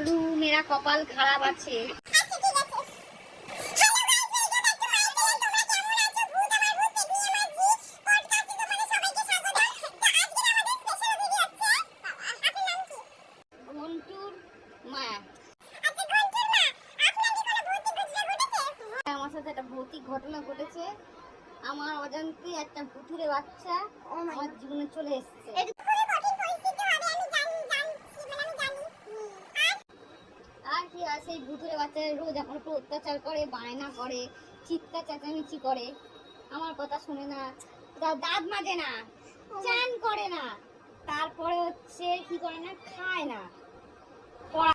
बोलूं मेरा कपाल खराब আছে। আমার সাথে একটা ভৌতিক ঘটনা ঘটেছে। আমার অজান্তে একটা ভুতুরে বাচ্চা আমার জীবনে চলে এসেছে। আর কি আর সেই ভুতুরে বাচ্চারা রোজ এখন একটু অত্যাচার করে, বায়না করে, চিৎকার চেঁচামেচি করে, আমার কথা শুনে না, দাঁত মাজে না, চান করে না, তারপরে হচ্ছে কি করে না, খায় না।